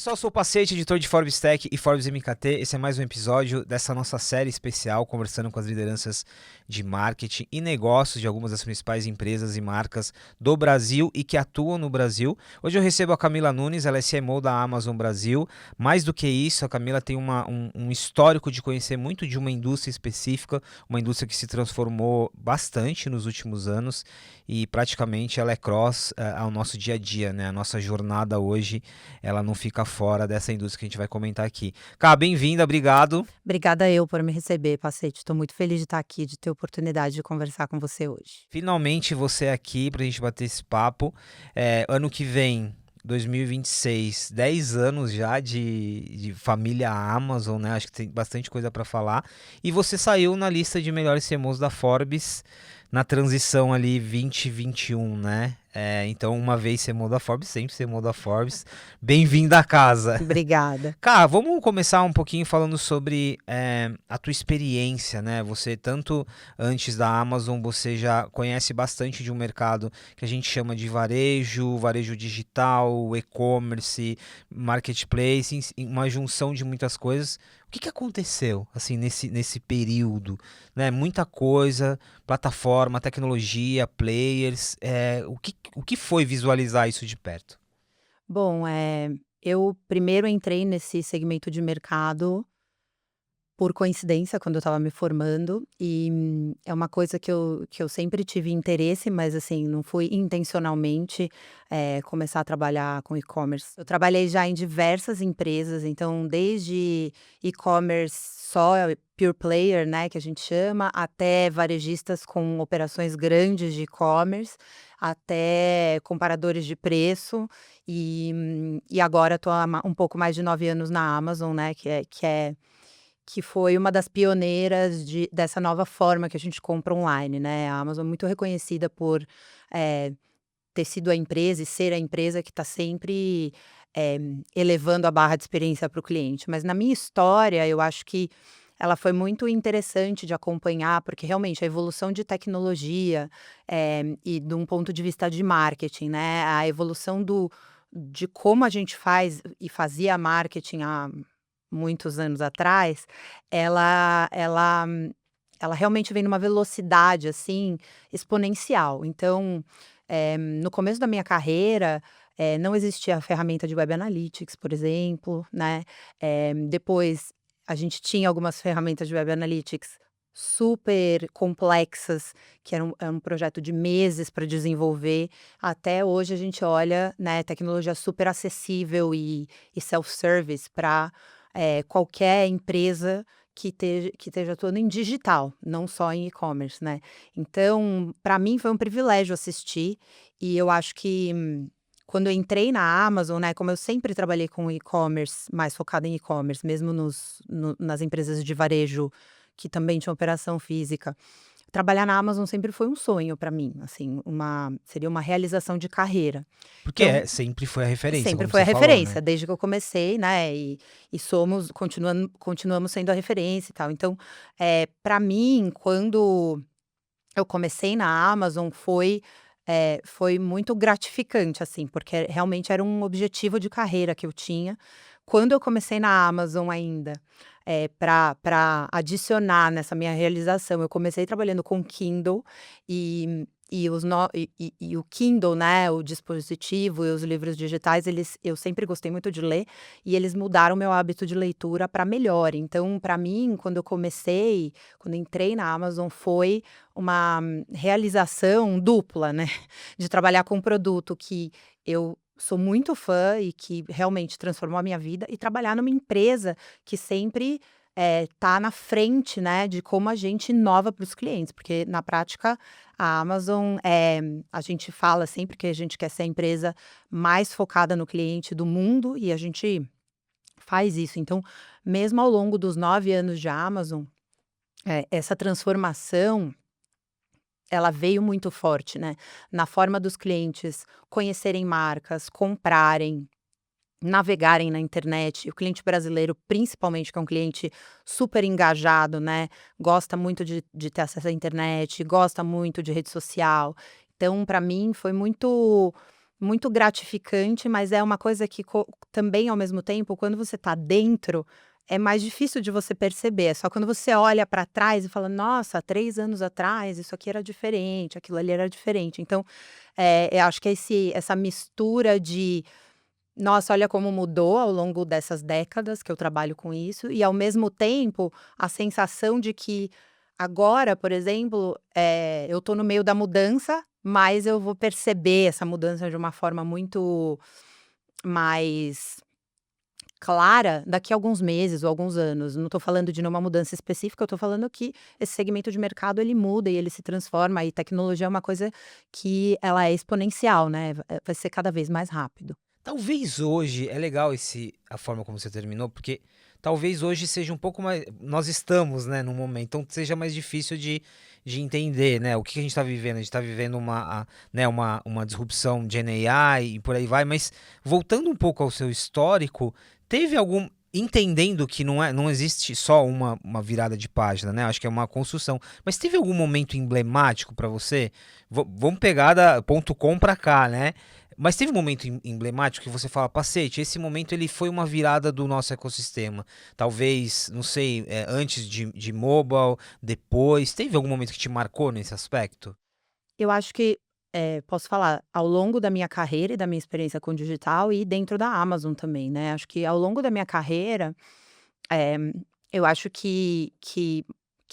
Pessoal, eu sou o Pacete, editor de Forbes Tech e Forbes MKT. Esse é mais um episódio dessa nossa série especial, conversando com as lideranças de marketing e negócios de algumas das principais empresas e marcas do Brasil e que atuam no Brasil. Hoje eu recebo a Camila Nunes, ela é CMO da Amazon Brasil. Mais do que isso, a Camila tem um histórico de conhecer muito de uma indústria específica, uma indústria que se transformou bastante nos últimos anos e praticamente ela é cross ao nosso dia a dia, né? A nossa jornada hoje, ela não fica fora dessa indústria que a gente vai comentar aqui. Cá, bem-vinda, obrigado. Obrigada eu por me receber, Pacete. Estou muito feliz de estar aqui, de ter a oportunidade de conversar com você hoje. Finalmente você aqui pra gente bater esse papo. Ano que vem, 2026, 10 anos já de família Amazon, né? Acho que tem bastante coisa para falar. E você saiu na lista de melhores CMOs da Forbes na transição ali 2021, né? Então, uma vez CMO da Forbes, sempre CMO da Forbes. Bem-vinda à casa. Obrigada. Cara, vamos começar um pouquinho falando sobre a tua experiência, né? Você, tanto antes da Amazon, você já conhece bastante de um mercado que a gente chama de varejo, varejo digital, e-commerce, marketplace, uma junção de muitas coisas. O que aconteceu, assim, nesse período, né? Muita coisa, plataforma, tecnologia, players. O que foi visualizar isso de perto? Bom, eu primeiro entrei nesse segmento de mercado por coincidência, quando eu estava me formando, e é uma coisa que eu sempre tive interesse, mas assim, não foi intencionalmente começar a trabalhar com e-commerce. Eu trabalhei já em diversas empresas, então desde e-commerce só pure player, né, que a gente chama, até varejistas com operações grandes de e-commerce, até comparadores de preço, e agora estou há um pouco mais de 9 anos na Amazon, né, que foi uma das pioneiras dessa nova forma que a gente compra online, né. A Amazon é muito reconhecida por, eh, ter sido a empresa e ser a empresa que está sempre, eh, elevando a barra de experiência para o cliente. Mas na minha história, eu acho que ela foi muito interessante de acompanhar, porque realmente a evolução de tecnologia, e de um ponto de vista de marketing, né, a evolução de como a gente faz e fazia marketing há muitos anos atrás, ela ela ela realmente vem numa velocidade, assim, exponencial. Então, no começo da minha carreira, não existia a ferramenta de Web Analytics, por exemplo, né, depois a gente tinha algumas ferramentas de Web Analytics super complexas, que era um projeto de meses para desenvolver, até hoje a gente olha, né, tecnologia super acessível e self-service para qualquer empresa que esteja atuando em digital, não só em e-commerce, né. Então, para mim foi um privilégio assistir, e eu acho que quando eu entrei na Amazon, né, como eu sempre trabalhei com e-commerce, mais focada em e-commerce, mesmo nas empresas de varejo que também tinham operação física, trabalhar na Amazon sempre foi um sonho para mim, assim, seria uma realização de carreira. Porque Então sempre foi a referência, sempre como foi a você falou, né? referência, desde que eu comecei, né, e continuamos sendo a referência e tal. Então, pra mim, quando eu comecei na Amazon, foi muito gratificante, assim, porque realmente era um objetivo de carreira que eu tinha. Quando eu comecei na Amazon ainda, pra adicionar nessa minha realização, eu comecei trabalhando com Kindle e os no e o Kindle, né, o dispositivo e os livros digitais, eu sempre gostei muito de ler, e eles mudaram meu hábito de leitura para melhor. Então, para mim, quando entrei na Amazon, foi uma realização dupla, né, de trabalhar com um produto que eu sou muito fã e que realmente transformou a minha vida, e trabalhar numa empresa que sempre, tá na frente, né, de como a gente inova para os clientes, porque na prática a Amazon, a gente fala sempre que a gente quer ser a empresa mais focada no cliente do mundo, e a gente faz isso. Então, mesmo ao longo dos 9 anos de Amazon, essa transformação ela veio muito forte, né, na forma dos clientes conhecerem marcas, comprarem, navegarem na internet. O cliente brasileiro, principalmente, que é um cliente super engajado, né, gosta muito de ter acesso à internet, gosta muito de rede social. Então, para mim, foi muito muito gratificante, mas é uma coisa que também, ao mesmo tempo, quando você está dentro, é mais difícil de você perceber. É só quando você olha para trás e fala: "Nossa, há 3 anos atrás isso aqui era diferente, aquilo ali era diferente". Então, eu acho que essa mistura de: "Nossa, olha como mudou ao longo dessas décadas que eu trabalho com isso", e ao mesmo tempo, a sensação de que agora, por exemplo, eu estou no meio da mudança, mas eu vou perceber essa mudança de uma forma muito mais clara daqui a alguns meses ou alguns anos. Não estou falando de nenhuma mudança específica, eu estou falando que esse segmento de mercado ele muda e ele se transforma, e tecnologia é uma coisa que ela é exponencial, né, vai ser cada vez mais rápido. Talvez hoje, é legal a forma como você terminou, porque talvez hoje seja um pouco mais. Nós estamos, né, num momento, então seja mais difícil de entender, né, o que a gente está vivendo. A gente está vivendo né, uma disrupção de AI e por aí vai, mas voltando um pouco ao seu histórico, teve algum. Entendendo que não existe só uma virada de página, né? Acho que é uma construção. Mas teve algum momento emblemático para você? Vamos pegar da ponto .com para cá, né? Mas teve um momento emblemático que você fala, Pacete, esse momento ele foi uma virada do nosso ecossistema. Talvez, não sei, antes de mobile, depois. Teve algum momento que te marcou nesse aspecto? Eu acho que, posso falar, ao longo da minha carreira e da minha experiência com digital e dentro da Amazon também, né, acho que ao longo da minha carreira, eh, eu acho que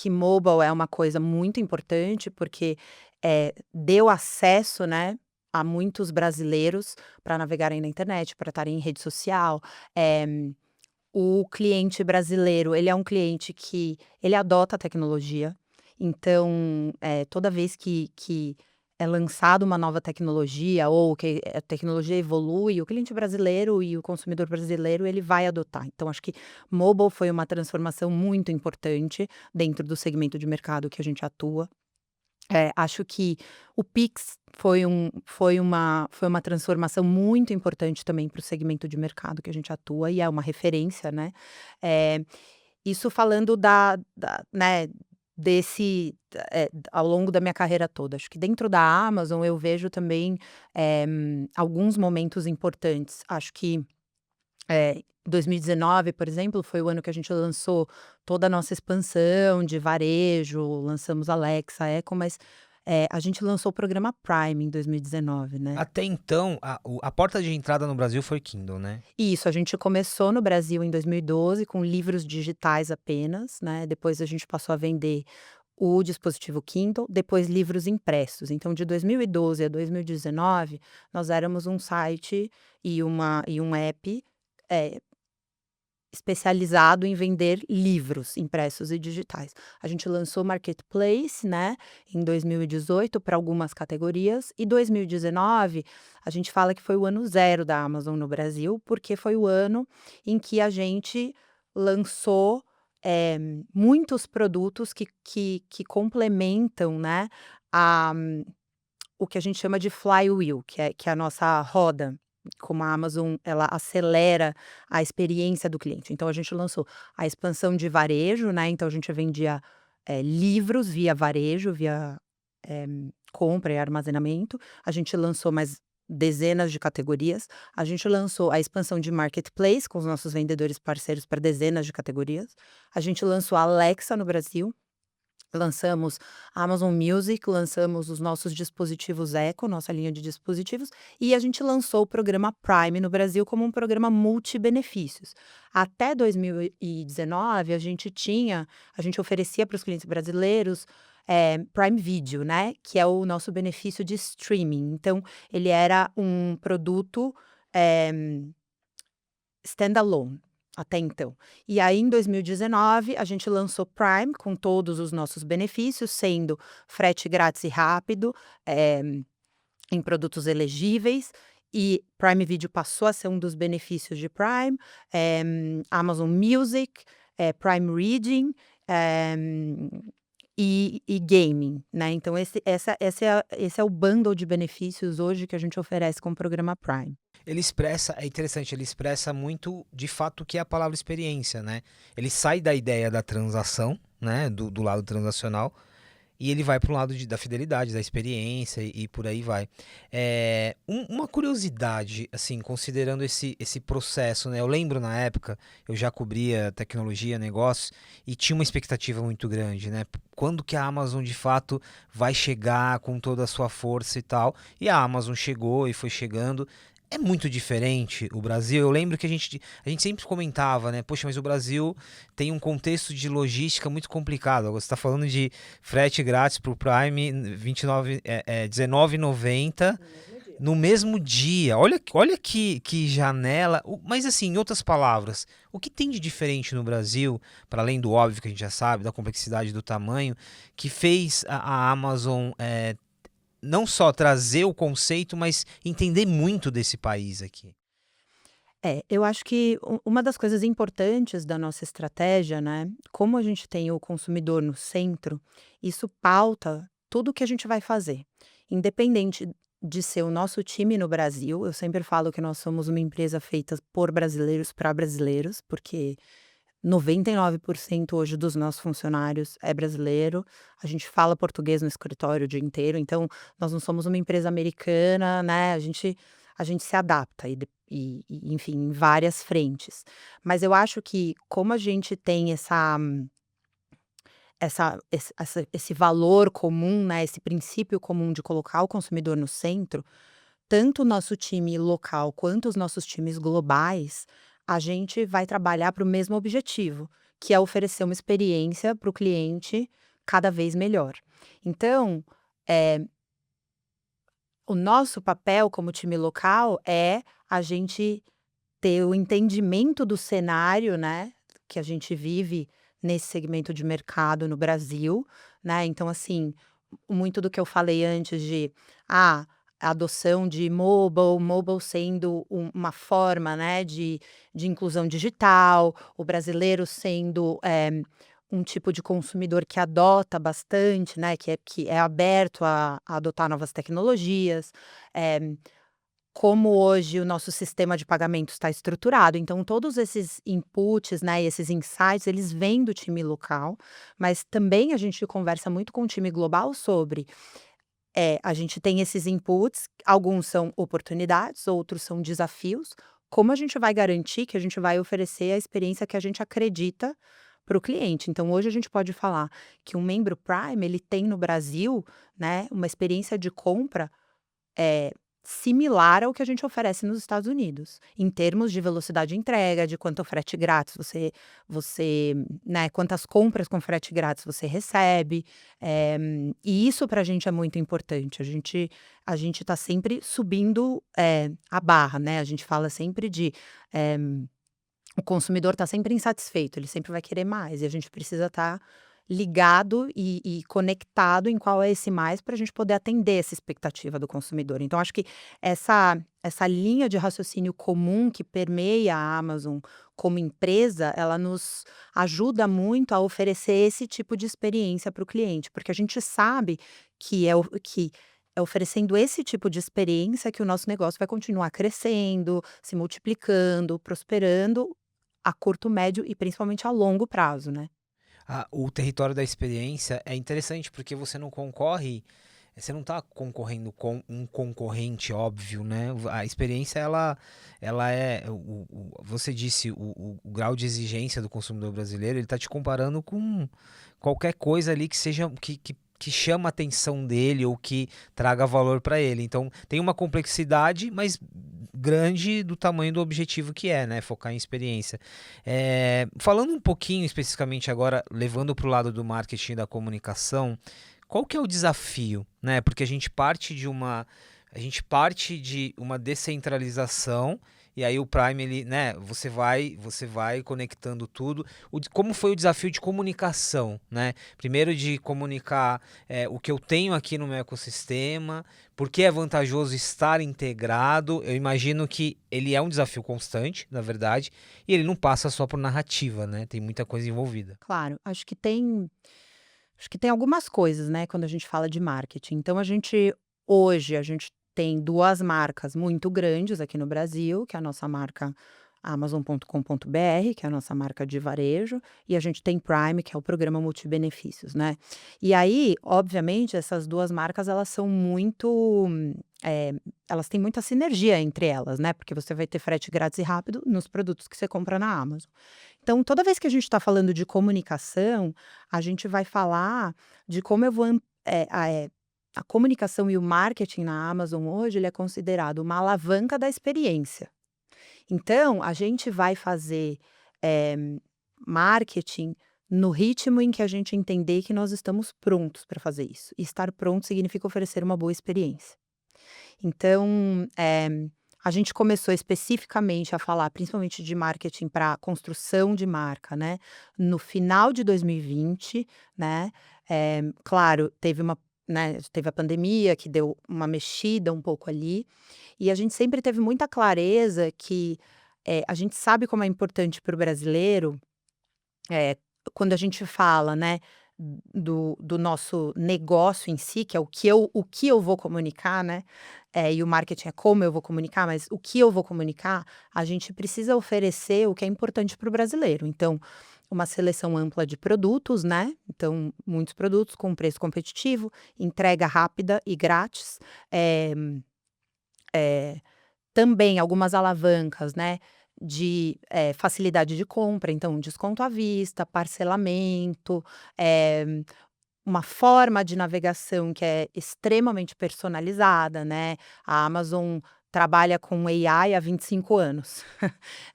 mobile é uma coisa muito importante, porque, deu acesso, né, a muitos brasileiros para navegarem na internet, para estarem em rede social. O cliente brasileiro, ele é um cliente que ele adota a tecnologia, então, toda vez que é lançada uma nova tecnologia ou que a tecnologia evolui, o cliente brasileiro e o consumidor brasileiro, ele vai adotar. Então acho que mobile foi uma transformação muito importante dentro do segmento de mercado que a gente atua. Acho que o Pix foi uma transformação muito importante também para o segmento de mercado que a gente atua e é uma referência, né. Eh, Isso falando né, ao longo da minha carreira toda. Acho que dentro da Amazon eu vejo também, alguns momentos importantes. Acho que 2019, por exemplo, foi o ano que a gente lançou toda a nossa expansão de varejo, lançamos Alexa, Echo, mas, a gente lançou o programa Prime em 2019, né. Até então, a porta de entrada no Brasil foi Kindle, né? Isso, a gente começou no Brasil em 2012 com livros digitais apenas, né, depois a gente passou a vender o dispositivo Kindle, depois livros impressos. Então de 2012 a 2019, nós éramos um site e um app, eh especializado em vender livros impressos e digitais. A gente lançou Marketplace, né, em 2018 para algumas categorias, e 2019 a gente fala que foi o ano zero da Amazon no Brasil, porque foi o ano em que a gente lançou, eh, muitos produtos que complementam, né, a o que a gente chama de flywheel, que é a nossa roda, como a Amazon ela acelera a experiência do cliente. Então a gente lançou a expansão de varejo, né, então a gente vendia, livros via varejo, via, eh, compra e armazenamento. A gente lançou mais dezenas de categorias. A gente lançou a expansão de marketplace com os nossos vendedores parceiros para dezenas de categorias. A gente lançou a Alexa no Brasil. Lançamos a Amazon Music, lançamos os nossos dispositivos Echo, nossa linha de dispositivos, e a gente lançou o programa Prime no Brasil como um programa multibenefícios. Até 2019, a gente oferecia para os clientes brasileiros, Prime Video, né, que é o nosso benefício de streaming. Então, ele era um produto, eh standalone, até então. E aí em 2019 a gente lançou Prime com todos os nossos benefícios, sendo frete grátis e rápido, eh, em produtos elegíveis, e Prime Video passou a ser um dos benefícios de Prime, Amazon Music, Prime Reading, eh, e gaming, né, então esse é o bundle de benefícios hoje que a gente oferece com o programa Prime. É interessante, ele expressa muito de fato o que é a palavra experiência, né? Ele sai da ideia da transação, né? Do lado transacional, E ele vai para o lado da fidelidade, da experiência e por aí vai. Uma curiosidade, assim, considerando esse processo, né? Eu lembro na época, eu já cobria tecnologia, negócios, e tinha uma expectativa muito grande, né? Quando que a Amazon de fato vai chegar com toda a sua força e tal? E a Amazon chegou e foi chegando. É muito diferente o Brasil. Eu lembro que a gente sempre comentava, né? Poxa, mas o Brasil tem um contexto de logística muito complicado. Você está falando de frete grátis para o Prime, 29, 19,90 No mesmo dia. no mesmo dia. Olha que janela. Mas assim, em outras palavras, o que tem de diferente no Brasil, para além do óbvio que a gente já sabe, da complexidade do tamanho, que fez a Amazon não só trazer o conceito, mas entender muito desse país aqui? Eu acho que uma das coisas importantes da nossa estratégia, né, como a gente tem o consumidor no centro, isso pauta tudo que a gente vai fazer. Independente de ser o nosso time no Brasil, eu sempre falo que nós somos uma empresa feita por brasileiros para brasileiros, porque 99% hoje dos nossos funcionários é brasileiro, a gente fala português no escritório o dia inteiro, então nós não somos uma empresa americana, né, a gente se adapta enfim, em várias frentes. Mas eu acho que como a gente tem esse valor comum, né, esse princípio comum de colocar o consumidor no centro, tanto o nosso time local quanto os nossos times globais, a gente vai trabalhar para o mesmo objetivo, que é oferecer uma experiência para o cliente cada vez melhor. Então, eh, o nosso papel como time local é a gente ter o entendimento do cenário, né, que a gente vive nesse segmento de mercado no Brasil, né. Então, assim, muito do que eu falei antes de, a adoção de mobile sendo uma forma, né, de inclusão digital, o brasileiro sendo, um tipo de consumidor que adota bastante, né, que é aberto a adotar novas tecnologias, eh como hoje o nosso sistema de pagamento está estruturado, então todos esses inputs, né, e esses insights, eles vêm do time local, mas também a gente conversa muito com o time global sobre, a gente tem esses inputs, alguns são oportunidades, outros são desafios, como a gente vai garantir que a gente vai oferecer a experiência que a gente acredita para o cliente. Então hoje a gente pode falar que um membro Prime, ele tem no Brasil, né, uma experiência de compra é, similar ao que a gente oferece nos Estados Unidos, em termos de velocidade de entrega, de quanto frete grátis você, né, quantas compras com frete grátis você recebe, eh, e isso para a gente é muito importante. A gente está sempre subindo, a barra, né, a gente fala sempre eh, o consumidor está sempre insatisfeito, ele sempre vai querer mais, e a gente precisa estar ligado e conectado em qual é esse mais para a gente poder atender essa expectativa do consumidor. Então acho que essa linha de raciocínio comum que permeia a Amazon como empresa, ela nos ajuda muito a oferecer esse tipo de experiência para o cliente, porque a gente sabe que é oferecendo esse tipo de experiência que o nosso negócio vai continuar crescendo, se multiplicando, prosperando a curto, médio e principalmente a longo prazo, né. O território da experiência é interessante porque você não está concorrendo com um concorrente óbvio, né? A experiência ela é, você disse, o grau de exigência do consumidor brasileiro, ele está te comparando com qualquer coisa ali que seja que chama a atenção dele ou que traga valor para ele. Então tem uma complexidade, mas grande do tamanho do objetivo que é, né? Focar em experiência. Falando um pouquinho especificamente agora, levando para o lado do marketing e da comunicação, qual que é o desafio, né? Porque a gente parte de uma descentralização e aí o Prime ele, né, você vai conectando tudo. Como foi o desafio de comunicação, né? Primeiro de comunicar o que eu tenho aqui no meu ecossistema, porque é vantajoso estar integrado. Eu imagino que ele é um desafio constante, na verdade, e ele não passa só por narrativa, né? Tem muita coisa envolvida. Claro, acho que tem algumas coisas, né, quando a gente fala de marketing. Então hoje a gente tem 2 marcas muito grandes aqui no Brasil, que é a nossa marca Amazon.com.br, que é a nossa marca de varejo, e a gente tem Prime, que é o programa multibenefícios, né. E aí, obviamente, essas 2 marcas elas são muito, eh, elas têm muita sinergia entre elas, né, porque você vai ter frete grátis e rápido nos produtos que você compra na Amazon. Então, toda vez que a gente está falando de comunicação, a gente vai falar de como eu vou a comunicação e o marketing na Amazon hoje, ele é considerado uma alavanca da experiência. Então, a gente vai fazer, eh, marketing no ritmo em que a gente entender que nós estamos prontos para fazer isso. E estar pronto significa oferecer uma boa experiência. Então, a gente começou especificamente a falar, principalmente de marketing para construção de marca, né, no final de 2020, né. Claro, teve a pandemia que deu uma mexida um pouco ali, e a gente sempre teve muita clareza que, a gente sabe como é importante para o brasileiro, eh, quando a gente fala, né, do nosso negócio em si, que é o que eu vou comunicar, né, e o marketing é como eu vou comunicar, mas o que eu vou comunicar, a gente precisa oferecer o que é importante para o brasileiro. Então, uma seleção ampla de produtos, né, então muitos produtos com preço competitivo, entrega rápida e grátis, eh eh também algumas alavancas, né, de, facilidade de compra, então desconto à vista, parcelamento, eh, uma forma de navegação que é extremamente personalizada, né. A Amazon trabalha com AI há 25 anos,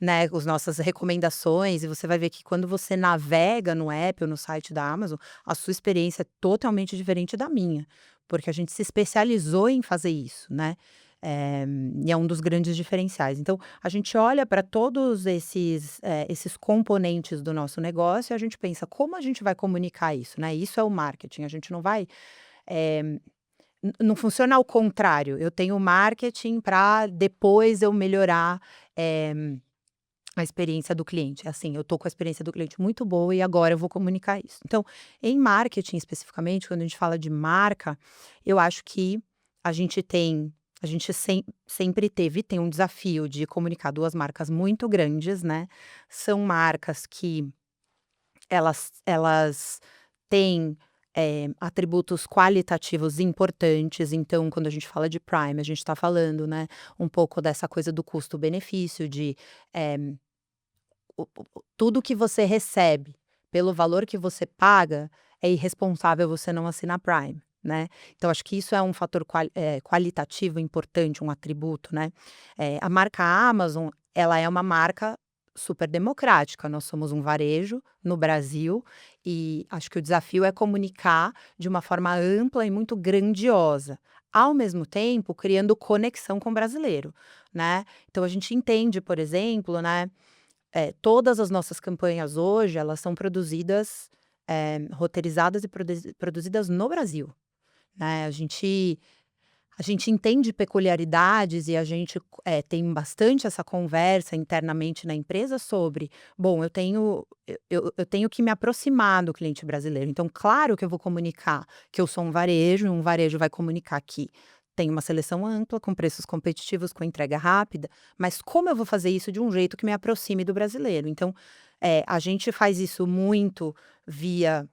né, as nossas recomendações, e você vai ver que quando você navega no app ou no site da Amazon, a sua experiência é totalmente diferente da minha, porque a gente se especializou em fazer isso, né. Eh, e é um dos grandes diferenciais. Então, a gente olha para todos esses componentes do nosso negócio e a gente pensa: "Como a gente vai comunicar isso?", né, isso é o marketing, a gente não vai, eh não funciona ao contrário, eu tenho marketing para depois eu melhorar, eh, a experiência do cliente. É assim, eu tô com a experiência do cliente muito boa e agora eu vou comunicar isso. Então, em marketing especificamente, quando a gente fala de marca, eu acho que a gente tem a gente sempre teve e tem um desafio de comunicar 2 marcas muito grandes, né. São marcas que elas têm, atributos qualitativos importantes, então quando a gente fala de Prime, a gente está falando, né, um pouco dessa coisa do custo-benefício, de, eh, tudo que você recebe pelo valor que você paga, é irresponsável você não assinar Prime, né. Então acho que isso é um fator qualitativo importante, um atributo, né. A marca Amazon, ela é uma marca super democrática, nós somos um varejo no Brasil, e acho que o desafio é comunicar de uma forma ampla e muito grandiosa, ao mesmo tempo criando conexão com o brasileiro, né. Então a gente entende, por exemplo, né, todas as nossas campanhas hoje, elas são produzidas, roteirizadas e produzidas no Brasil, né. A gente entende peculiaridades e a gente, tem bastante essa conversa internamente na empresa sobre: "Bom, eu tenho que me aproximar do cliente brasileiro, então claro que eu vou comunicar que eu sou um varejo vai comunicar que tem uma seleção ampla, com preços competitivos, com entrega rápida, mas como eu vou fazer isso de um jeito que me aproxime do brasileiro?". Então, a gente faz isso muito via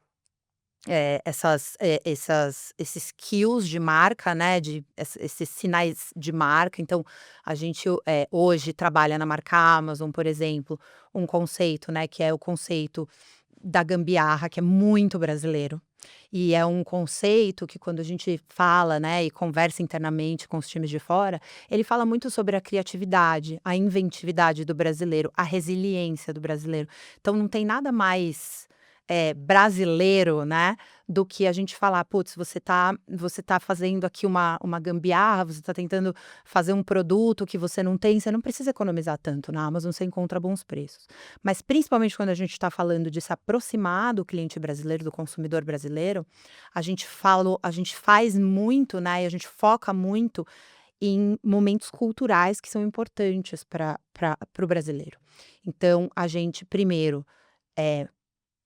esses cues de marca, né, esses sinais de marca. Então, a gente hoje trabalha na marca Amazon, por exemplo, um conceito, né, que é o conceito da gambiarra, que é muito brasileiro. E é um conceito que quando a gente fala, né, e conversa internamente com os times de fora, ele fala muito sobre a criatividade, a inventividade do brasileiro, a resiliência do brasileiro. Então não tem nada mais, brasileiro, né, do que a gente falar: "Putz, você tá fazendo aqui uma gambiarra, você tá tentando fazer um produto que você não tem, você não precisa economizar tanto, na Amazon você encontra bons preços". Mas principalmente quando a gente está falando de se aproximar do cliente brasileiro, do consumidor brasileiro, a gente faz muito, né, e a gente foca muito em momentos culturais que são importantes para o brasileiro. Então a gente primeiro, eh,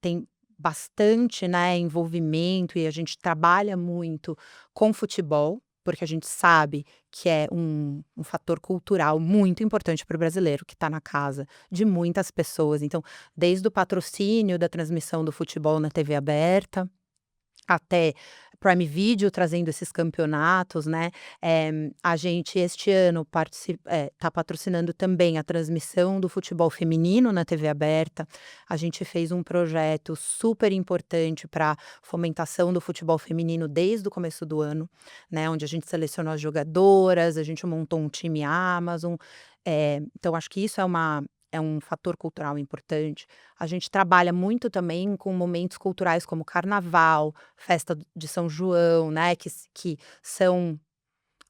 tem bastante, né, envolvimento e a gente trabalha muito com futebol. porque a gente sabe que é um fator cultural muito importante para o brasileiro que está na casa de muitas pessoas. Então, desde o patrocínio da transmissão do futebol na TV aberta, até Prime Video trazendo esses campeonatos, né, a gente este ano tá patrocinando também a transmissão do futebol feminino na TV aberta. A gente fez um projeto super importante para fomentação do futebol feminino desde o começo do ano, né, onde a gente selecionou as jogadoras, a gente montou um time Amazon, então acho que isso é um fator cultural importante. A gente trabalha muito também com momentos culturais como carnaval, festa de São João, né, que são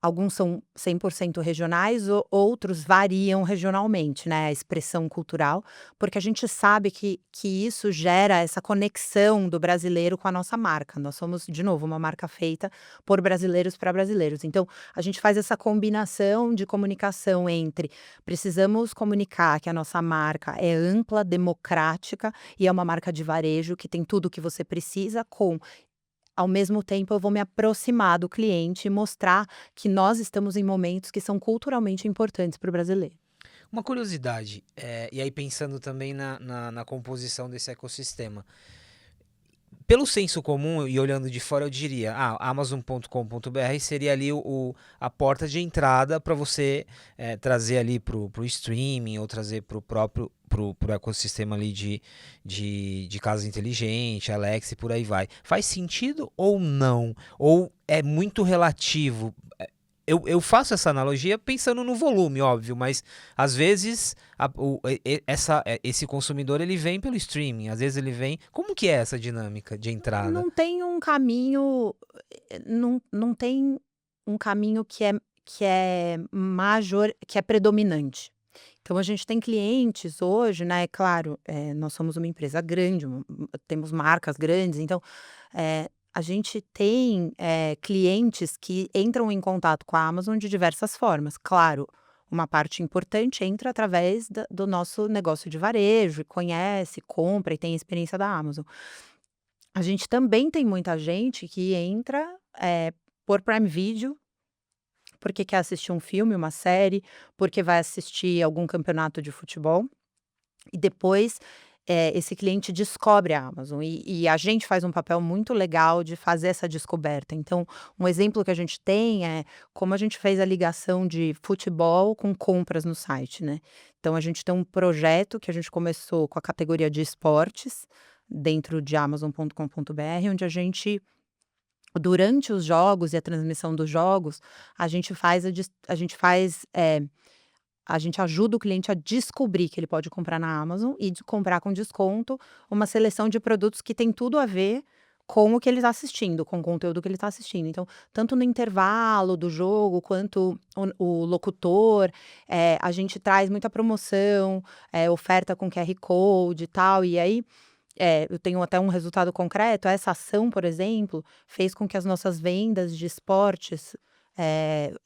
alguns são 100% regionais, outros variam regionalmente, né, a expressão cultural, porque a gente sabe que isso gera essa conexão do brasileiro com a nossa marca. Nós somos, de novo, uma marca feita por brasileiros para brasileiros. Então, a gente faz essa combinação de comunicação entre precisamos comunicar que a nossa marca é ampla, democrática e é uma marca de varejo que tem tudo o que você precisa, com ao mesmo tempo, eu vou me aproximar do cliente e mostrar que nós estamos em momentos que são culturalmente importantes para o brasileiro. Uma curiosidade, e aí pensando também na composição desse ecossistema. Pelo senso comum e olhando de fora, eu diria, Amazon.com.br seria ali a porta de entrada para você trazer ali pro streaming ou trazer pro ecossistema ali de casa inteligente, Alexa e por aí vai. Faz sentido ou não? Ou é muito relativo? Eu faço essa analogia pensando no volume, óbvio, mas às vezes esse consumidor ele vem pelo streaming, às vezes ele vem. Como que é essa dinâmica de entrada? Não tem um caminho, não tem um caminho que é predominante. Então a gente tem clientes hoje, né, é claro, nós somos uma empresa grande, temos marcas grandes, então, a gente tem, clientes que entram em contato com a Amazon de diversas formas. Claro, uma parte importante entra através do nosso negócio de varejo, e conhece, compra e tem a experiência da Amazon. A gente também tem muita gente que entra, por Prime Video, porque quer assistir um filme, uma série, porque vai assistir algum campeonato de futebol, e depois, esse cliente descobre a Amazon, e a gente faz um papel muito legal de fazer essa descoberta. Então, um exemplo que a gente tem é como a gente fez a ligação de futebol com compras no site, né. Então a gente tem um projeto que a gente começou com a categoria de esportes, dentro de amazon.com.br, onde a gente, durante os jogos e a transmissão dos jogos, a gente faz a gente ajuda o cliente a descobrir que ele pode comprar na Amazon e de comprar com desconto uma seleção de produtos que tem tudo a ver com o que ele está assistindo, com o conteúdo que ele está assistindo. Então, tanto no intervalo do jogo, quanto o locutor, a gente traz muita promoção, oferta com QR Code e tal, e aí eu tenho até um resultado concreto. Essa ação, por exemplo, fez com que as nossas vendas de esportes,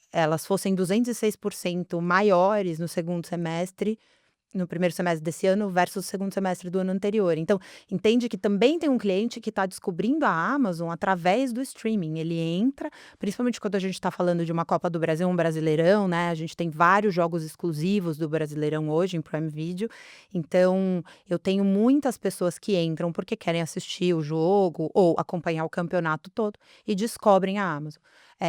elas fossem 206% maiores no segundo semestre, no primeiro semestre desse ano versus o segundo semestre do ano anterior. Então, entende que também tem um cliente que está descobrindo a Amazon através do streaming. Ele entra, principalmente quando a gente está falando de uma Copa do Brasil, um Brasileirão, né? A gente tem vários jogos exclusivos do Brasileirão hoje em Prime Video. Então, eu tenho muitas pessoas que entram porque querem assistir o jogo ou acompanhar o campeonato todo e descobrem a Amazon.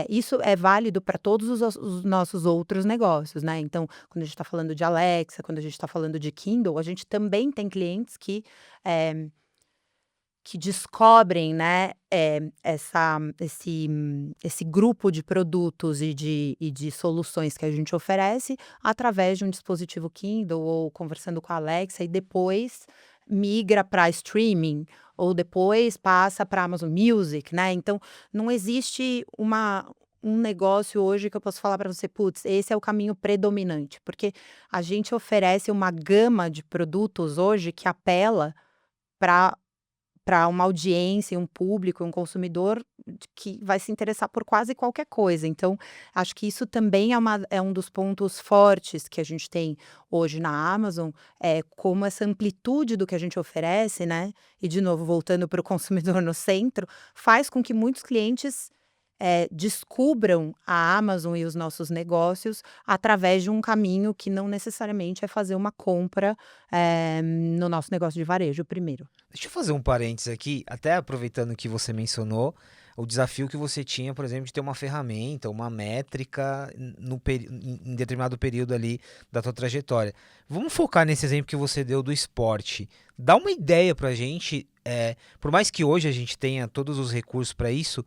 Isso é válido para todos os nossos outros negócios, né. Então, quando a gente está falando de Alexa, quando a gente está falando de Kindle, a gente também tem clientes eh, que descobrem, né, esse grupo de produtos e de soluções que a gente oferece através de um dispositivo Kindle ou conversando com a Alexa, e depois migra para streaming, ou depois passa para Amazon Music, né. Então, não existe um negócio hoje que eu posso falar para você: "Putz, esse é o caminho predominante", porque a gente oferece uma gama de produtos hoje que apela para uma audiência, um público, um consumidor que vai se interessar por quase qualquer coisa. Então, acho que isso também é um dos pontos fortes que a gente tem hoje na Amazon, como essa amplitude do que a gente oferece, né, e de novo voltando para o consumidor no centro, faz com que muitos clientes, descubram a Amazon e os nossos negócios através de um caminho que não necessariamente é fazer uma compra no nosso negócio de varejo primeiro. Deixa eu fazer um parênteses aqui, até aproveitando que você mencionou o desafio que você tinha, por exemplo, de ter uma ferramenta, uma métrica em determinado período ali da tua trajetória. Vamos focar nesse exemplo que você deu do esporte. Dá uma ideia pra gente, por mais que hoje a gente tenha todos os recursos para isso,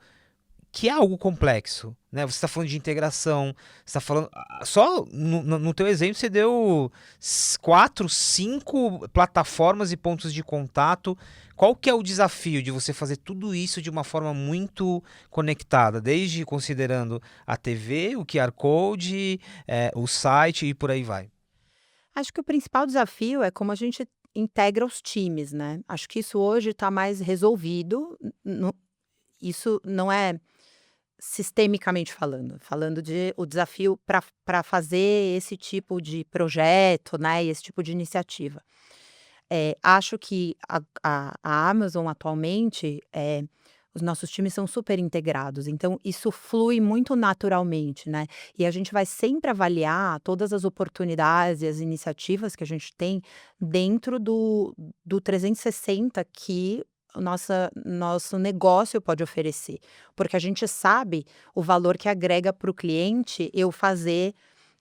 que é algo complexo, né? Você está falando de integração, você está falando. Só no teu exemplo você deu 4, 5 plataformas e pontos de contato. Qual que é o desafio de você fazer tudo isso de uma forma muito conectada, desde considerando a TV, o QR Code, o site e por aí vai? Acho que o principal desafio é como a gente integra os times, né? Acho que isso hoje está mais resolvido. Isso não é sistemicamente falando de o desafio para fazer esse tipo de projeto, né, e esse tipo de iniciativa. Acho que a Amazon atualmente, os nossos times são super integrados, então isso flui muito naturalmente, né, e a gente vai sempre avaliar todas as oportunidades e as iniciativas que a gente tem dentro do 360 que o nosso negócio pode oferecer, porque a gente sabe o valor que agrega para o cliente eu fazer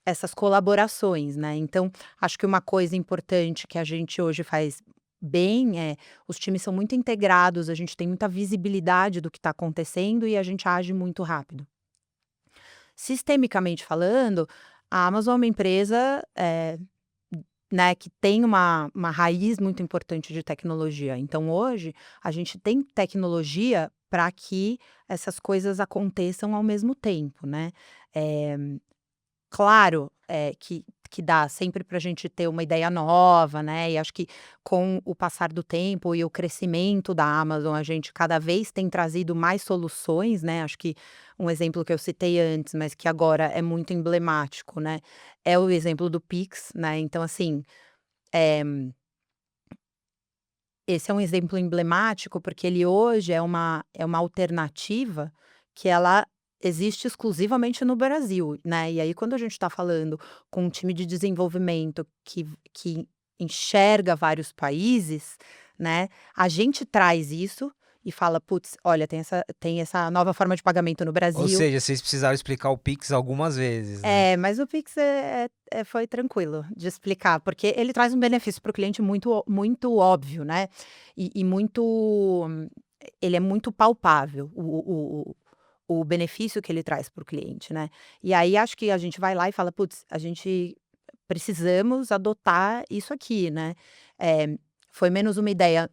essas colaborações, né. Então, acho que uma coisa importante que a gente hoje faz bem os times são muito integrados, a gente tem muita visibilidade do que está acontecendo e a gente age muito rápido. Sistemicamente falando, a Amazon é uma empresa, né, que tem uma raiz muito importante de tecnologia. Então hoje, a gente tem tecnologia para que essas coisas aconteçam ao mesmo tempo, né. Eh Claro, que dá sempre para a gente ter uma ideia nova, né, e acho que com o passar do tempo e o crescimento da Amazon, a gente cada vez tem trazido mais soluções, né, acho que um exemplo que eu citei antes, mas que agora é muito emblemático, né, é o exemplo do Pix, né, então assim, eh, esse é um exemplo emblemático, porque ele hoje é uma alternativa que ela existe exclusivamente no Brasil, né. E aí quando a gente está falando com um time de desenvolvimento que enxerga vários países, né, a gente traz isso e fala: "Putz, olha, tem essa nova forma de pagamento no Ou Brasil". seja, vocês precisaram explicar o Pix algumas vezes, né? Mas o Pix foi tranquilo de explicar, porque ele traz um benefício para o cliente muito óbvio, né, e muito ele é muito palpável, o benefício que ele traz para o cliente, né. E aí acho que a gente vai lá e fala: "Putz, a gente precisamos adotar isso aqui", né. Eh, Foi menos uma ideia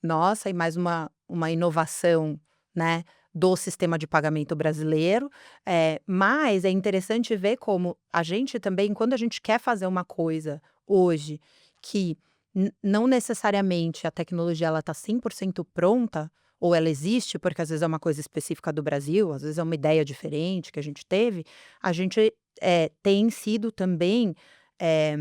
nossa e mais uma inovação, né, do sistema de pagamento brasileiro, mas é interessante ver como a gente também, quando a gente quer fazer uma coisa hoje que não necessariamente a tecnologia ela está 100% pronta, ou ela existe, porque às vezes é uma coisa específica do Brasil, às vezes é uma ideia diferente que a gente, tem sido também, eh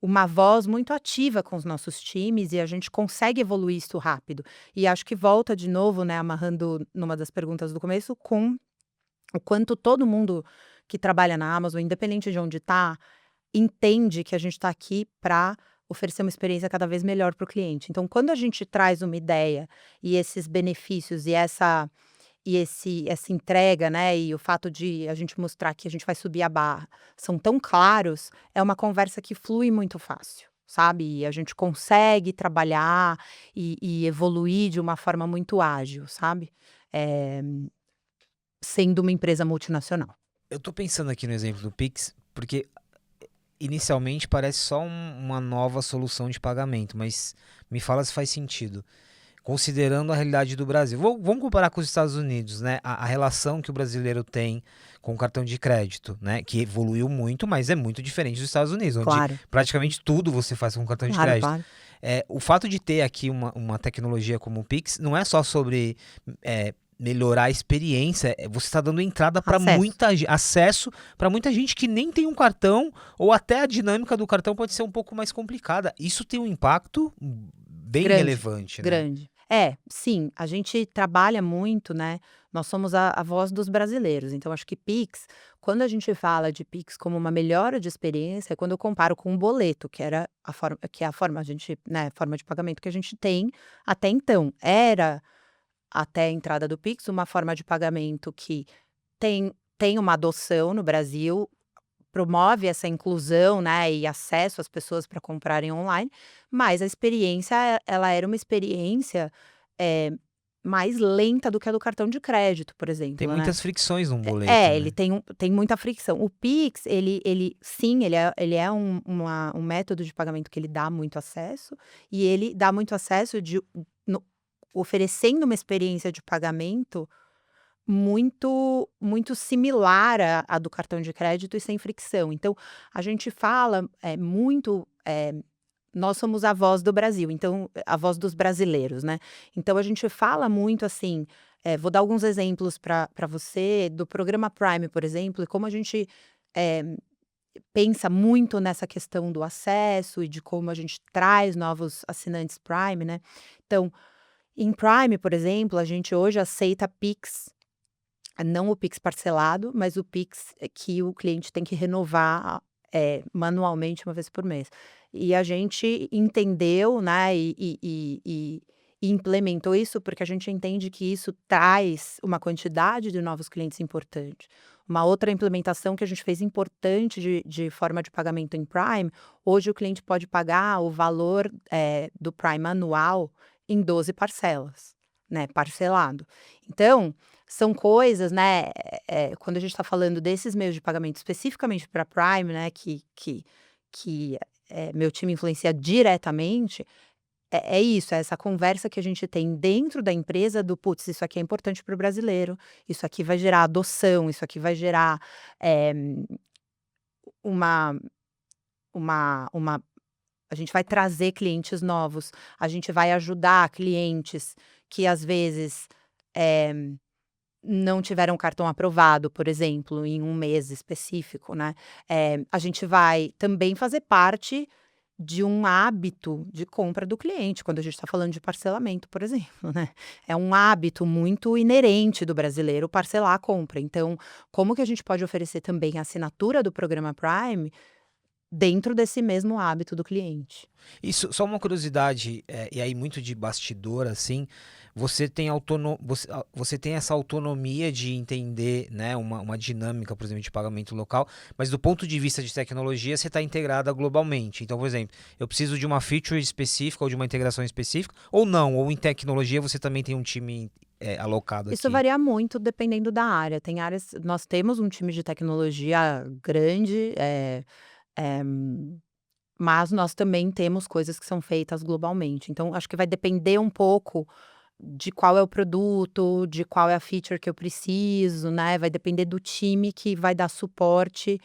uma voz muito ativa com os nossos times e a gente consegue evoluir isso rápido. E acho que volta de novo, né, amarrando numa das perguntas do começo, com o quanto todo mundo que trabalha na Amazon, independente de onde está, entende que a gente está aqui para oferecer uma experiência cada vez melhor para o cliente. Então, quando a gente traz uma ideia e esses benefícios essa entrega, né, e o fato de a gente mostrar que a gente vai subir a barra, são tão claros, é uma conversa que flui muito fácil, sabe. E a gente consegue trabalhar e evoluir de uma forma muito ágil, sabe. Eh, Sendo uma empresa multinacional. Eu tô pensando aqui no exemplo do Pix, porque inicialmente parece só uma nova solução de pagamento, mas me fala se faz sentido. Considerando a realidade do Brasil. Vamos comparar com os Estados Unidos, né? A relação que o brasileiro tem com o cartão de crédito, né? Que evoluiu muito, mas é muito diferente dos Estados Unidos, onde Claro, praticamente tudo você faz com cartão de claro, crédito. claro. O fato de ter aqui uma tecnologia como o Pix não é só sobre melhorar a experiência, você está dando entrada para Acesso. acesso para muita gente que nem tem um cartão, ou até a dinâmica do cartão pode ser um pouco mais complicada. Isso tem um impacto bem Grande, relevante, né? grande. Sim, a gente trabalha muito, né, nós somos a voz dos brasileiros, então acho que Pix, quando a gente fala de Pix como uma melhora de experiência, é quando eu comparo com um boleto, que era a forma que é a forma a gente, né, forma de pagamento que a gente tem até então. Era, até a entrada do Pix, uma forma de pagamento que tem uma adoção no Brasil, promove essa inclusão, né, e acesso às pessoas para comprarem online, mas a experiência, ela era uma experiência, eh, mais lenta do que a do cartão de crédito, por Tem exemplo, né. muitas fricções num boleto, Ele né? tem muita fricção. O Pix, ele sim, ele é um método de pagamento que ele dá muito acesso, e ele dá muito acesso no oferecendo uma experiência de pagamento muito similar à do cartão de crédito e sem fricção. Então, a gente fala, muito, nós somos a voz do Brasil, então a voz dos brasileiros, né. Então a gente fala muito assim, vou dar alguns exemplos para você do programa Prime, por exemplo, e como a gente, eh, pensa muito nessa questão do acesso e de como a gente traz novos assinantes Prime, né. Então, em Prime, por exemplo, a gente hoje aceita Pix, não o Pix parcelado, mas o Pix, que o cliente tem que renovar, manualmente uma vez por mês. E a gente entendeu, né, e implementou isso, porque a gente entende que isso traz uma quantidade de novos clientes importante. Uma outra implementação que a gente fez importante de forma de pagamento em Prime, hoje o cliente pode pagar o valor, do Prime anual em 12 parcelas, né, parcelado. Então, são coisas, né, quando a gente está falando desses meios de pagamento especificamente para Prime, né, que meu time influencia diretamente, é isso, é essa conversa que a gente tem dentro da empresa do: "Putz, isso aqui é importante para o brasileiro, isso aqui vai gerar adoção, isso aqui vai gerar, eh, uma uma a gente vai trazer clientes novos, a gente vai ajudar clientes que às vezes, eh" não tiveram o cartão aprovado, por exemplo, em um mês específico, né. A gente vai também fazer parte de um hábito de compra do cliente, quando a gente está falando de parcelamento, por exemplo, né. É um hábito muito inerente do brasileiro parcelar a compra. Então, como que a gente pode oferecer também a assinatura do programa Prime dentro desse mesmo hábito do cliente? Isso, só uma curiosidade, e aí muito de bastidor, assim, você tem essa autonomia de entender, né, uma dinâmica, por exemplo, de pagamento local, mas do ponto de vista de tecnologia, você está integrada globalmente. Então, por exemplo, eu preciso de uma feature específica ou de uma integração específica, ou não, ou em tecnologia você também tem um time, alocado Isso aqui. varia muito dependendo da área. Tem áreas, nós temos um time de tecnologia grande, Eh, mas nós também temos coisas que são feitas globalmente. Então, acho que vai depender um pouco de qual é o produto, de qual é a feature que eu preciso, né? Vai depender do time que vai dar suporte,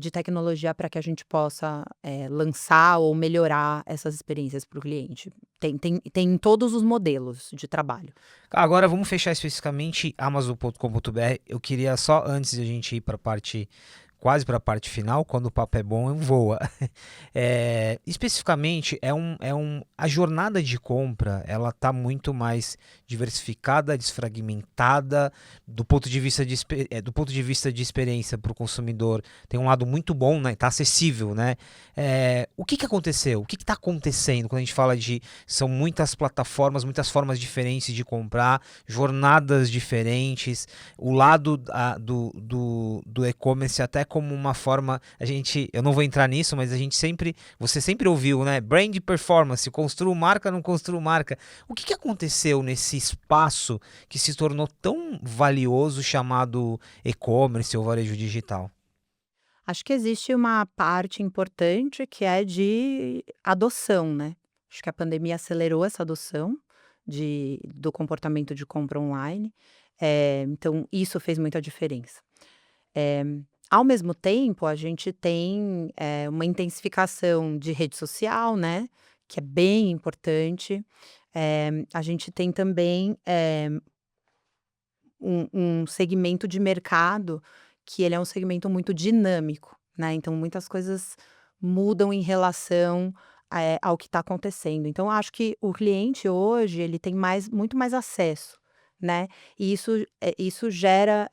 de tecnologia para que a gente possa, lançar ou melhorar essas experiências para o cliente. Tem em todos os modelos de trabalho. Agora vamos fechar especificamente Amazon.com.br. Eu queria só, antes de a gente ir para a parte, quase para a parte final, quando o papo é bom, voa. Especificamente, a jornada de compra, ela está muito mais diversificada, desfragmentada, do ponto de vista de experiência para o consumidor. Tem um lado muito bom, né? Está acessível, né? O que aconteceu? O que está acontecendo quando a gente fala de são muitas plataformas, muitas formas diferentes de comprar, jornadas diferentes, o lado do e-commerce até como uma forma, eu não vou entrar nisso, mas você sempre ouviu, né? Brand performance, construo marca, não construo marca. O que aconteceu nesse espaço que se tornou tão valioso chamado e-commerce ou varejo digital? Acho que existe uma parte importante que é de adoção, né. Acho que a pandemia acelerou essa adoção do comportamento de compra online, então isso fez muita diferença. Eh, Ao mesmo tempo, a gente tem, uma intensificação de rede social, né, que é bem importante. A gente tem também, um segmento de mercado que ele é um segmento muito dinâmico, né, então muitas coisas mudam em relação ao que está acontecendo. Então, eu acho que o cliente hoje, ele tem muito mais acesso, né, e isso gera,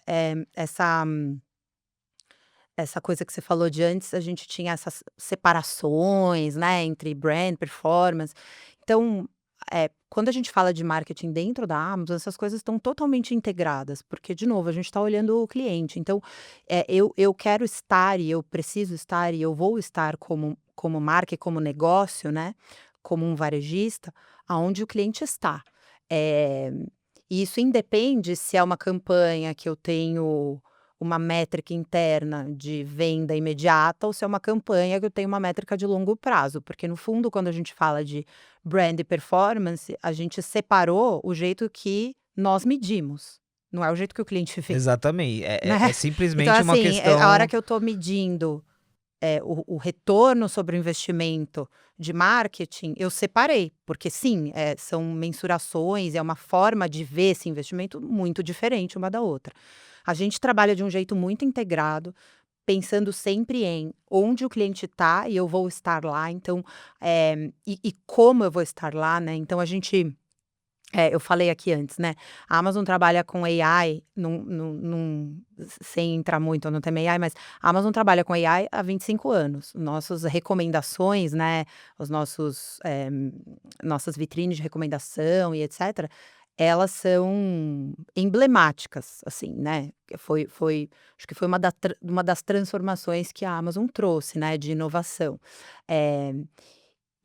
essa coisa que você falou de antes, a gente tinha essas separações, né, entre brand, performance. Então, quando a gente fala de marketing dentro da Amazon, essas coisas estão totalmente integradas, porque, de novo, a gente está olhando o cliente. Então, eu quero estar e eu preciso estar e eu vou estar como marca e como negócio, né, como um varejista, aonde o cliente está. Eh, e isso independe se é uma campanha que eu tenho uma métrica interna de venda imediata ou se é uma campanha que eu tenho uma métrica de longo prazo, porque no fundo, quando a gente fala de brand e performance, a gente separou o jeito que nós medimos, não é o jeito que o cliente vê, Exatamente. né. É Então simplesmente uma assim, a hora questão. que eu estou medindo, o retorno sobre o investimento de marketing, eu separei, porque sim, são mensurações, é uma forma de ver esse investimento muito diferente uma da outra. A gente trabalha de um jeito muito integrado, pensando sempre em onde o cliente está e eu vou estar lá, então, e como eu vou estar lá, né, então a gente eu falei aqui antes, né, a Amazon trabalha com AI, sem entrar muito no tema AI, mas a Amazon trabalha com AI há 25 anos. Nossas recomendações, né, os nossos, nossas vitrines de recomendação e etcétera, elas são emblemáticas, assim, né, que foi acho que foi uma das transformações que a Amazon trouxe, né, de inovação. Eh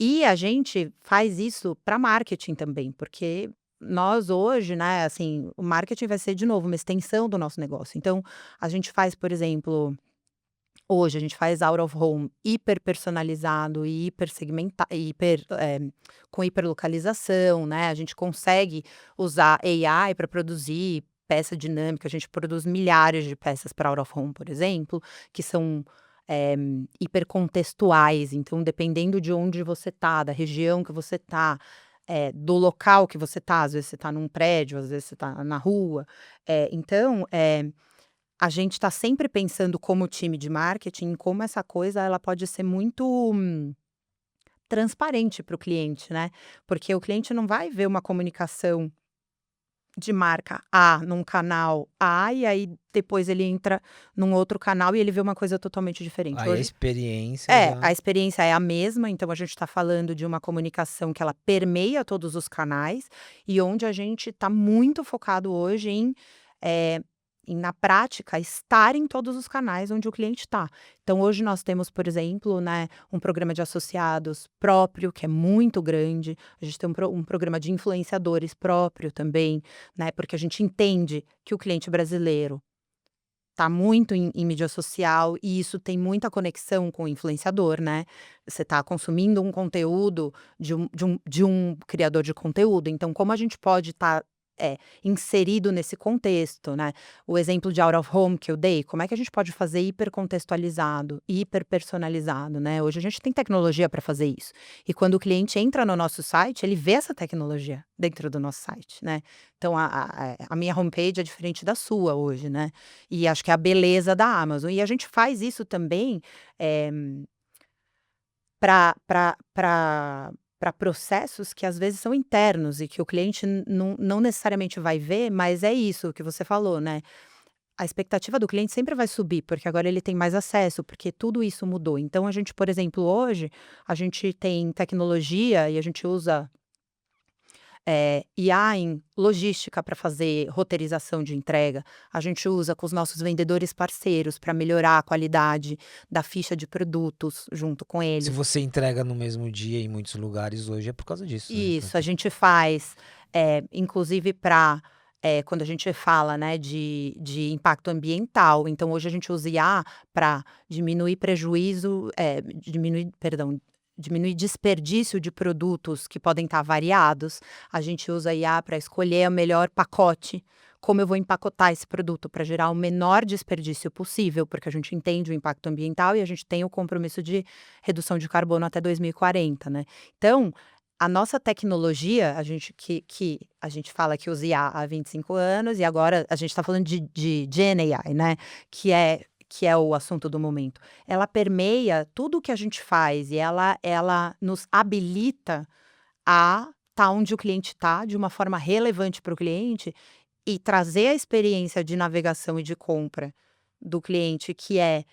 e a gente faz isso para marketing também, porque nós hoje, né, assim, o marketing vai ser de novo uma extensão do nosso negócio. Então, a gente faz, por exemplo, hoje a gente faz out of home hiper personalizado e com hiperlocalização, né? A gente consegue usar AI para produzir peça dinâmica. A gente produz milhares de peças para out of home, por exemplo, que são eh, hipercontextuais. Então, dependendo de onde você tá, da região que você tá, do local que você tá, às vezes você tá num prédio, às vezes você tá na rua. Então, a gente está sempre pensando como time de marketing, em como essa coisa ela pode ser muito transparente para o cliente, né, porque o cliente não vai ver uma comunicação de marca A num canal A, e aí depois ele entra num outro canal e ele vê uma coisa totalmente diferente. Aí a Hoje experiência a já. experiência é a mesma, então a gente está falando de uma comunicação que ela permeia todos os canais, e onde a gente está muito focado hoje eh, na prática, estar em todos os canais onde o cliente está. Então hoje nós temos, por exemplo, né, um programa de associados próprio, que é muito grande, a gente tem um programa de influenciadores próprio também, né, porque a gente entende que o cliente brasileiro tá muito em mídia social e isso tem muita conexão com o influenciador, né. Você tá consumindo um conteúdo de um criador de conteúdo, então como a gente pode estar, inserido nesse contexto, né. O exemplo de out of home que eu dei, como é que a gente pode fazer hipercontextualizado, hiperpersonalizado, né. Hoje a gente tem tecnologia para fazer isso. E quando o cliente entra no nosso site, ele vê essa tecnologia dentro do nosso site, né. Então a minha homepage é diferente da sua hoje, né. E acho que é a beleza da Amazon. E a gente faz isso também, eh, para processos que às vezes são internos e que o cliente não necessariamente vai ver, mas é isso que você falou, né. A expectativa do cliente sempre vai subir, porque agora ele tem mais acesso, porque tudo isso mudou. Então a gente, por exemplo, hoje, a gente tem tecnologia e a gente usa IA em logística para fazer roteirização de entrega, a gente usa com os nossos vendedores parceiros para melhorar a qualidade da ficha de produtos junto com Se eles. você entrega no mesmo dia em muitos lugares hoje é por causa disso, né, Isso, a gente faz, inclusive para quando a gente fala, né, de impacto ambiental, então hoje a gente usa IA para diminuir prejuízo, diminuir desperdício de produtos que podem estar variados, a gente usa IA para escolher o melhor pacote, como eu vou empacotar esse produto para gerar o menor desperdício possível, porque a gente entende o impacto ambiental e a gente tem o compromisso de redução de carbono até 2040, né. Então, a nossa tecnologia, a gente que a gente fala que usa IA há 25 anos e agora a gente está falando de Gen AI, né, que é que é o assunto do momento. Ela permeia tudo o que a gente faz e ela nos habilita a estar onde o cliente está, de uma forma relevante para o cliente e trazer a experiência de navegação e de compra do cliente, que é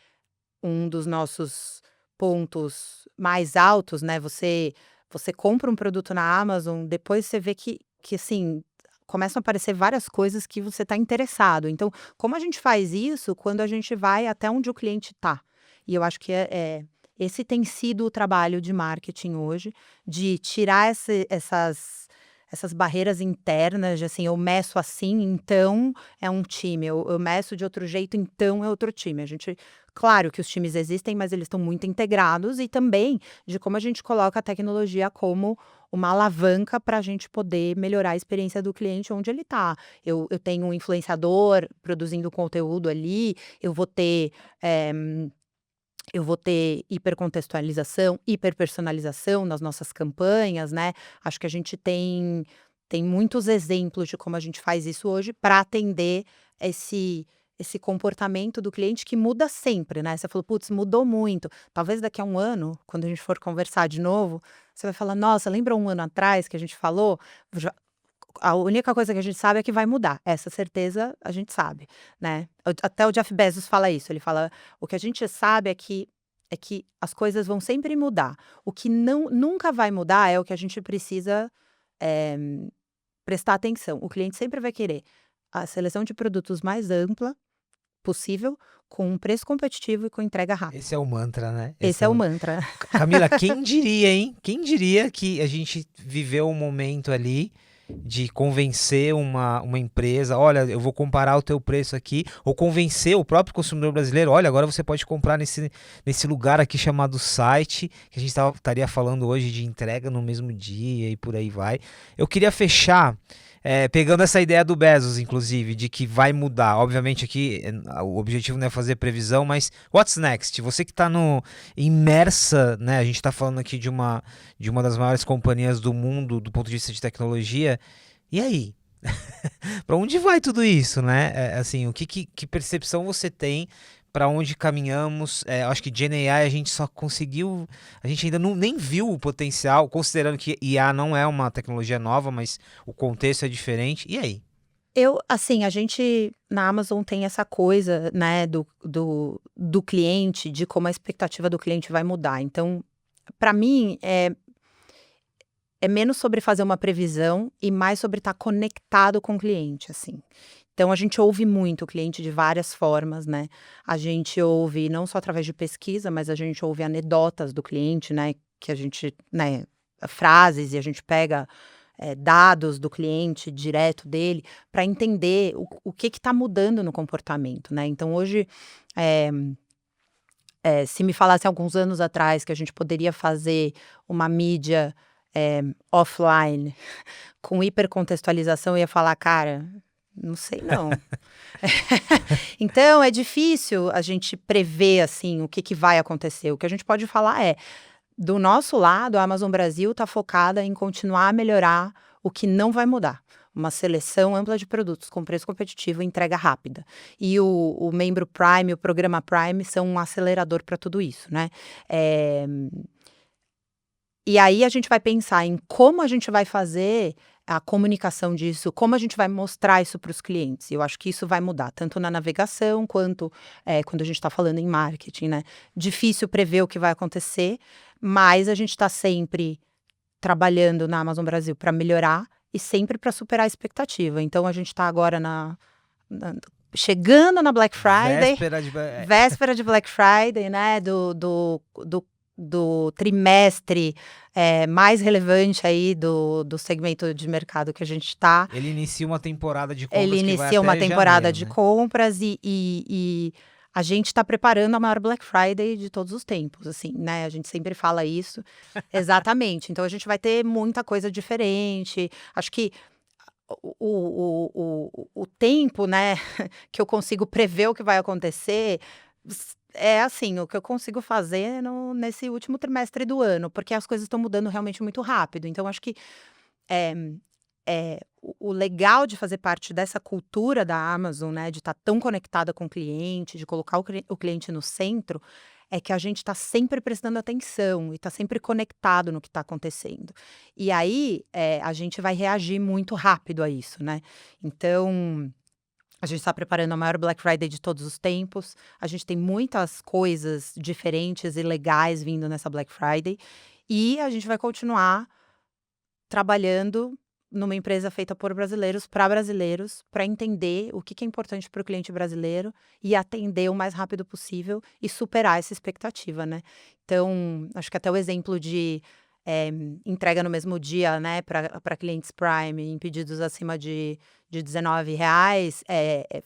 um dos nossos pontos mais altos, né, você compra um produto na Amazon, depois você vê que assim, começam a aparecer várias coisas que você está interessado. Então, como a gente faz isso quando a gente vai até onde o cliente está? E eu acho que esse tem sido o trabalho de marketing hoje, de tirar essas barreiras internas, de assim, eu meço assim, então é um time, eu meço de outro jeito, então é outro time. A gente Claro que os times existem, mas eles estão muito integrados e também de como a gente coloca a tecnologia como uma alavanca para a gente poder melhorar a experiência do cliente onde ele está. Eu tenho um influenciador produzindo conteúdo ali, eu vou ter, eh, eu vou ter hipercontextualização, hiperpersonalização nas nossas campanhas, né. Acho que a gente tem muitos exemplos de como a gente faz isso hoje para atender esse comportamento do cliente que muda sempre, né. Você falou: "Putz, mudou muito". Talvez daqui a um ano, quando a gente for conversar de novo, você vai falar: "Nossa, lembra um ano atrás que a gente falou?" Já A única coisa que a gente sabe é que vai mudar, essa certeza a gente sabe, né. Até o Jeff Bezos fala isso, ele fala: "O que a gente sabe é que as coisas vão sempre mudar, o que nunca vai mudar é o que a gente precisa, eh, prestar atenção, o cliente sempre vai querer a seleção de produtos mais ampla possível, com um preço competitivo e com entrega rápida". Esse é o mantra, né? Esse Esse é é o o... mantra. Camila, quem diria, hein? Quem diria que a gente viveu um momento ali de convencer uma empresa, olha, eu vou comparar o teu preço aqui, ou convencer o próprio consumidor brasileiro, olha, agora você pode comprar nesse lugar aqui chamado site, que a gente estaria falando hoje de entrega no mesmo dia e por aí vai. Eu queria fechar pegando essa ideia do Bezos, inclusive, de que vai mudar. Obviamente aqui o objetivo não é fazer previsão, mas what's next? Você que está imersa, né? A gente está falando aqui de uma das maiores companhias do mundo do ponto de vista de tecnologia. E aí? Para onde vai tudo isso, né? Assim, que percepção você tem para onde caminhamos? Acho que GenAI a gente só conseguiu, a gente ainda nem viu o potencial, considerando que IA não é uma tecnologia nova, mas o contexto é diferente. E aí? Assim, a gente na Amazon tem essa coisa, né, do cliente, de como a expectativa do cliente vai mudar. Então, para mim, é menos sobre fazer uma previsão e mais sobre estar conectado com o cliente, assim. Então a gente ouve muito o cliente de várias formas, né. A gente ouve não só através de pesquisa, mas a gente ouve anedotas do cliente, né, que a gente, né, frases e a gente pega, dados do cliente direto dele, para entender o que está mudando no comportamento, né. Então hoje, eh se me falasse alguns anos atrás que a gente poderia fazer uma mídia, offline com hipercontextualização, eu ia falar: "Cara, não sei não". Então é difícil a gente prever, assim, o que que vai acontecer. O que a gente pode falar é, do nosso lado, a Amazon Brasil está focada em continuar a melhorar o que não vai mudar. Uma seleção ampla de produtos com preço competitivo e entrega rápida. E o membro Prime, o programa Prime, são um acelerador para tudo isso, né? Eh, e aí a gente vai pensar em como a gente vai fazer a comunicação disso, como a gente vai mostrar isso para os clientes. Eu acho que isso vai mudar, tanto na navegação quanto, quando a gente está falando em marketing, né. Difícil prever o que vai acontecer, mas a gente está sempre trabalhando na Amazon Brasil para melhorar e sempre para superar a expectativa. Então a gente está agora na chegando na Black Friday, Véspera de... véspera de Black Friday, né, do trimestre, mais relevante aí do segmento de mercado que a gente está. Ele inicia uma temporada de Ele compras que vai inicia uma até temporada janeiro, de né? compras e a gente está preparando a maior Black Friday de todos os tempos, assim, né, a gente sempre fala isso. Exatamente, então a gente vai ter muita coisa diferente, acho que o tempo, né, que eu consigo prever o que vai acontecer, é assim, o que eu consigo fazer nesse último trimestre do ano, porque as coisas estão mudando realmente muito rápido. Então acho que, eh, o legal de fazer parte dessa cultura da Amazon, né, de estar tão conectada com o cliente, de colocar o cliente no centro, é que a gente está sempre prestando atenção e está sempre conectado no que está acontecendo. E aí, a gente vai reagir muito rápido a isso, né. Então, a gente está preparando a maior Black Friday de todos os tempos, a gente tem muitas coisas diferentes e legais vindo nessa Black Friday, e a gente vai continuar trabalhando numa empresa feita por brasileiros, para entender o que que é importante para o cliente brasileiro e atender o mais rápido possível e superar essa expectativa, né. Então, acho que até o exemplo de, entrega no mesmo dia, né, para clientes Prime em pedidos acima de R$19,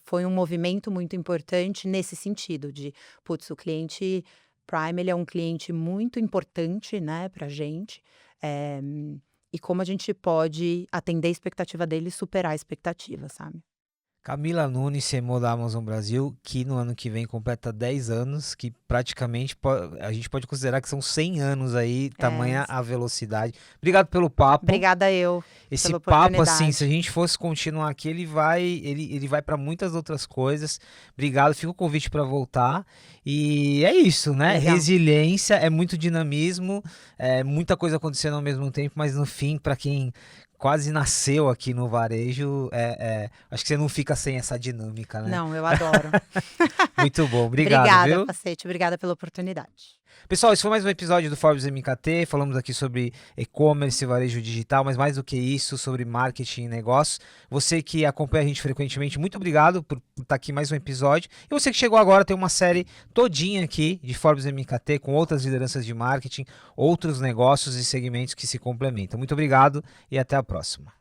foi um movimento muito importante nesse sentido de, putz, o cliente Prime, ele é um cliente muito importante, né, pra gente, eh e como a gente pode atender a expectativa dele e superar a expectativa, sabe. Camila Nunes, CMO da Amazon Brasil, que no ano que vem completa 10 anos, que praticamente a gente pode considerar que são 100 anos aí, tamanha a velocidade. Obrigado pelo papo. Obrigada eu Esse pela papo, assim, oportunidade. se a gente fosse continuar aqui, ele vai para muitas outras coisas. Obrigado, fica o convite para voltar. E é isso, né? Legal. Resiliência, é muito dinamismo, é muita coisa acontecendo ao mesmo tempo, mas no fim, para quem quase nasceu aqui no varejo, acho que você não fica sem essa dinâmica, né? Não, eu adoro. Muito bom, obrigado, Obrigada, viu? Pacete, obrigada pela oportunidade. Pessoal, esse foi mais um episódio do Forbes MKT. Falamos aqui sobre e-commerce, varejo digital, mas mais do que isso, sobre marketing e negócios. Você que acompanha a gente frequentemente, muito obrigado por estar aqui mais um episódio. E você que chegou agora, tem uma série todinha aqui de Forbes MKT com outras lideranças de marketing, outros negócios e segmentos que se complementam. Muito obrigado e até a próxima.